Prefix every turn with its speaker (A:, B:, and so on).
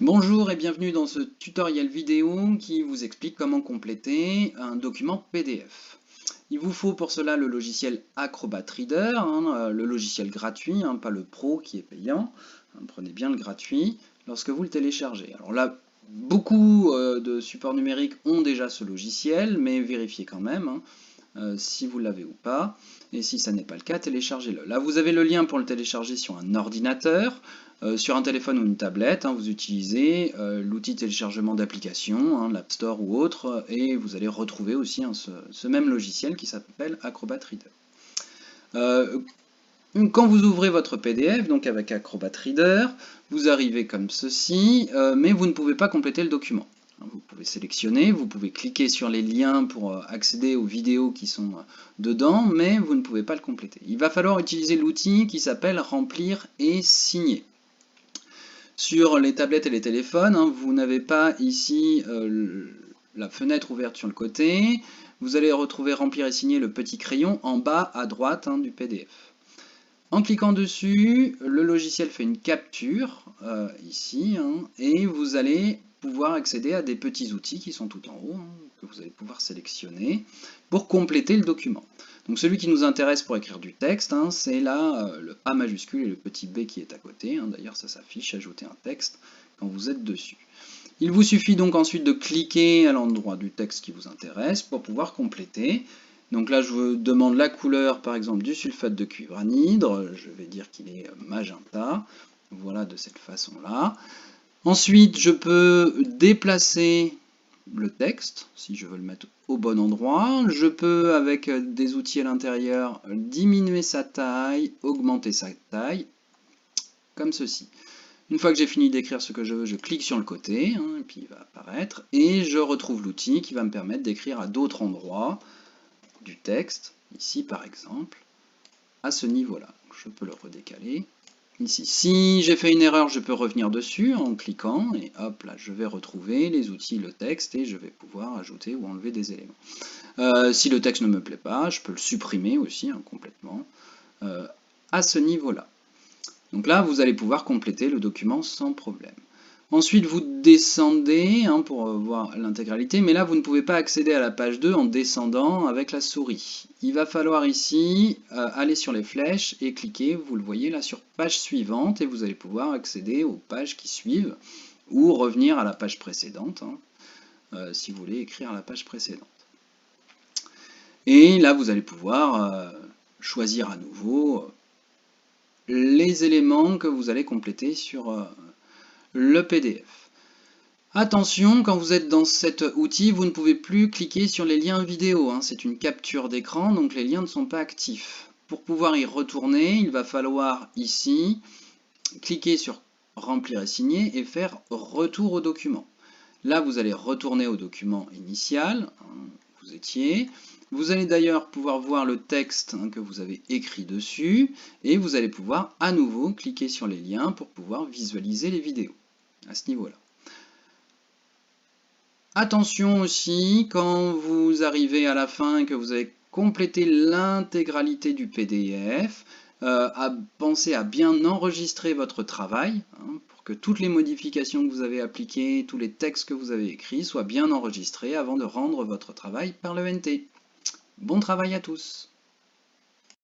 A: Bonjour et bienvenue dans ce tutoriel vidéo qui vous explique comment compléter un document PDF. Il vous faut pour cela le logiciel Acrobat Reader, le logiciel gratuit, pas le pro qui est payant. Prenez bien le gratuit lorsque vous le téléchargez. Alors là, beaucoup de supports numériques ont déjà ce logiciel, mais vérifiez quand même si vous l'avez ou pas. Et si ça n'est pas le cas, téléchargez-le. Là, vous avez le lien pour le télécharger sur un ordinateur. Sur un téléphone ou une tablette, vous utilisez l'outil téléchargement d'applications, l'App Store ou autre, et vous allez retrouver aussi ce même logiciel qui s'appelle Acrobat Reader. Quand vous ouvrez votre PDF, donc avec Acrobat Reader, vous arrivez comme ceci, mais vous ne pouvez pas compléter le document. Vous pouvez sélectionner, vous pouvez cliquer sur les liens pour accéder aux vidéos qui sont dedans, mais vous ne pouvez pas le compléter. Il va falloir utiliser l'outil qui s'appelle Remplir et signer. Sur les tablettes et les téléphones, vous n'avez pas ici la fenêtre ouverte sur le côté. Vous allez retrouver Remplir et signer le petit crayon en bas à droite du PDF. En cliquant dessus, le logiciel fait une capture ici et vous allez pouvoir accéder à des petits outils qui sont tout en haut, que vous allez pouvoir sélectionner pour compléter le document. Donc celui qui nous intéresse pour écrire du texte, c'est là le A majuscule et le petit B qui est à côté. D'ailleurs ça s'affiche, ajouter un texte quand vous êtes dessus. Il vous suffit donc ensuite de cliquer à l'endroit du texte qui vous intéresse pour pouvoir compléter. Donc là, je vous demande la couleur, par exemple, du sulfate de cuivre anhydre. Je vais dire qu'il est magenta. Voilà, de cette façon-là. Ensuite, je peux déplacer le texte, si je veux le mettre au bon endroit. Je peux, avec des outils à l'intérieur, diminuer sa taille, augmenter sa taille, comme ceci. Une fois que j'ai fini d'écrire ce que je veux, je clique sur le côté, et puis il va apparaître, et je retrouve l'outil qui va me permettre d'écrire à d'autres endroits du texte, ici par exemple, à ce niveau-là. Je peux le redécaler. Ici, si j'ai fait une erreur, je peux revenir dessus en cliquant, et hop, là, je vais retrouver les outils, le texte, et je vais pouvoir ajouter ou enlever des éléments. Si le texte ne me plaît pas, je peux le supprimer aussi, complètement, à ce niveau-là. Donc là, vous allez pouvoir compléter le document sans problème. Ensuite, vous descendez pour voir l'intégralité, mais là, vous ne pouvez pas accéder à la page 2 en descendant avec la souris. Il va falloir ici aller sur les flèches et cliquer, vous le voyez là, sur page suivante, et vous allez pouvoir accéder aux pages qui suivent, ou revenir à la page précédente, si vous voulez écrire à la page précédente. Et là, vous allez pouvoir choisir à nouveau les éléments que vous allez compléter sur le PDF. Attention, quand vous êtes dans cet outil, vous ne pouvez plus cliquer sur les liens vidéo. C'est une capture d'écran, donc les liens ne sont pas actifs. Pour pouvoir y retourner, il va falloir ici cliquer sur Remplir et signer et faire Retour au document. Là, vous allez retourner au document initial où vous étiez. Vous allez d'ailleurs pouvoir voir le texte que vous avez écrit dessus et vous allez pouvoir à nouveau cliquer sur les liens pour pouvoir visualiser les vidéos à ce niveau-là. Attention aussi, quand vous arrivez à la fin et que vous avez complété l'intégralité du PDF, à penser à bien enregistrer votre travail, pour que toutes les modifications que vous avez appliquées, tous les textes que vous avez écrits soient bien enregistrés avant de rendre votre travail par l'ENT. Bon travail à tous!